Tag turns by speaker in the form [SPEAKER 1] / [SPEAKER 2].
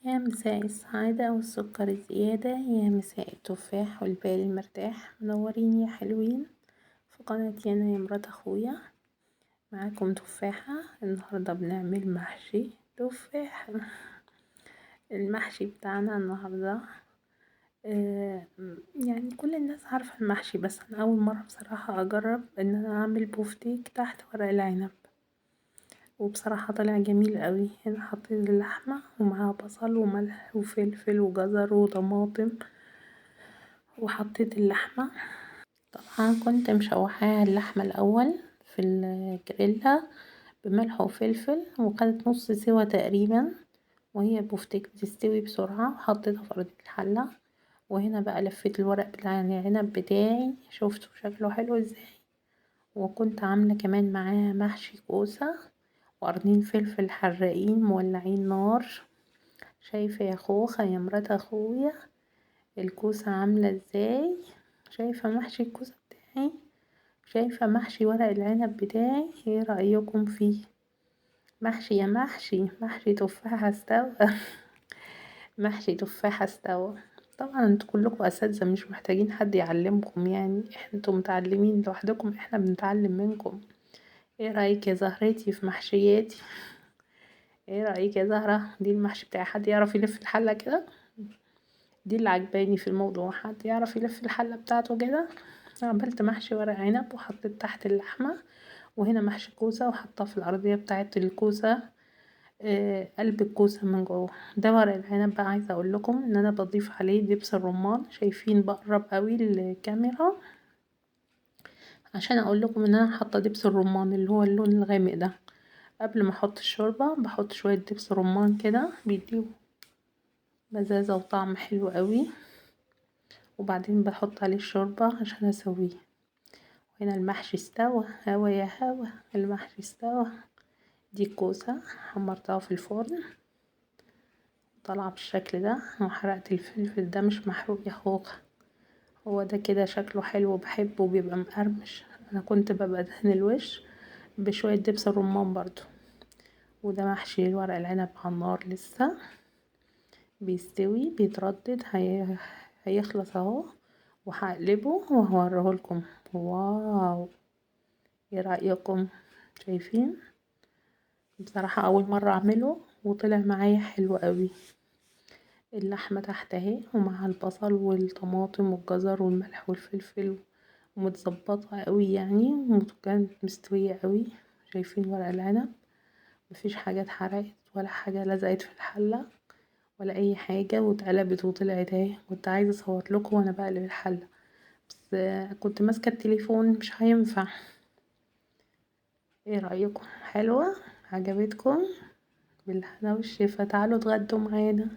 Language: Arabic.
[SPEAKER 1] يا مساء السعادة والسكر الزيادة، يا مساء التفاح والبال المرتاح، منورين يا حلوين في قناتي أنا يا مرات أخويا. معاكم تفاحة. النهاردة بنعمل محشي تفاح. المحشي بتاعنا النهاردة يعني كل الناس عارفة المحشي، بس أنا أول مرة بصراحة أجرب إن أنا أعمل بوفتيك تحت ورق العنب، وبصراحة طلع جميل قوي. هنا حطيت اللحمة ومعاها بصل وملح وفلفل وجزر وطماطم، وحطيت اللحمة. طبعا كنت مشوحاها اللحمة الأول في الجريلا بملح وفلفل، وخدت نص سوا تقريبا، وهي بوفتيك بتستوي بسرعة. وحطيتها في أرضية الحلة، وهنا بقى لفيت الورق بتاع العنب بتاعي، شفتوا شكله حلو ازاي. وكنت عاملة كمان معاه محشي كوسة وقرنين فلفل حراقين مولعين نار. شايفة يا خوخة يا مرات اخويا الكوسة عاملة ازاي؟ شايفة محشي الكوسة بتاعي؟ شايفة محشي ورق العنب بتاعي؟ ايه رأيكم فيه؟ محشي يا محشي تفاحة استوى. محشي تفاحة استوى. طبعا انتوا كلكم اساتذة، مش محتاجين حد يعلمكم، يعني انتوا متعلمين لوحدكم، احنا بنتعلم منكم. ايه رأيك يا زهرتي في محشياتي؟ ايه رأيك يا زهرة؟ دي المحشي بتاعي، حد يعرف يلف الحلة كده؟ دي اللي عجباني في الموضوع، حد يعرف يلف الحلة بتاعته كده. عملت محشي ورق عنب وحطيت تحت اللحمة، وهنا محشي كوسة وحطاه في الأرضية بتاعت الكوسة. قلب الكوسة من جوه ده ورق العنب. بقى عايزة اقول لكم ان انا بضيف عليه دبس الرمان. شايفين بقرب قوي الكاميرا عشان اقول لكم ان انا حاطه دبس الرمان اللي هو اللون الغامق ده. قبل ما احط الشوربه بحط شويه دبس رمان كده، بيديه مزازه وطعم حلو قوي، وبعدين بحط عليه الشوربه عشان اسويه. وهنا المحشي استوى، هوا يا هوا المحشي استوى. دي الكوسه حمرتها في الفرن، طالعه بالشكل ده. وحرقت الفلفل ده مش محروق يا خوخه، هو ده كده شكله حلو وبحبه، بيبقى مقرمش. انا كنت ببقى دهن الوش بشويه دبس الرمان برضو. وده محشي ورق العنب على النار لسه بيستوي بيتردد، هيخلص اهو، وهقلبه وهوريهولكم. واو، ايه رأيكم؟ شايفين؟ بصراحة اول مرة اعمله وطلع معايا حلو قوي. اللحمة تحت اهي، ومع البصل والطماطم والجزر والملح والفلفل، ومتظبطة قوي يعني، وكانت مستوية قوي. شايفين ورق العنب؟ مفيش حاجة اتحرقت ولا حاجة لزقت في الحلة ولا اي حاجة، واتقلبت وطلعت اهي. كنت عايزة اصور لكم وانا بقلب الحلة، بس كنت ماسكة التليفون مش هينفع. ايه رأيكم؟ حلوة؟ عجبتكم؟ بالهنا والشفا. تعالوا اتغدوا معانا.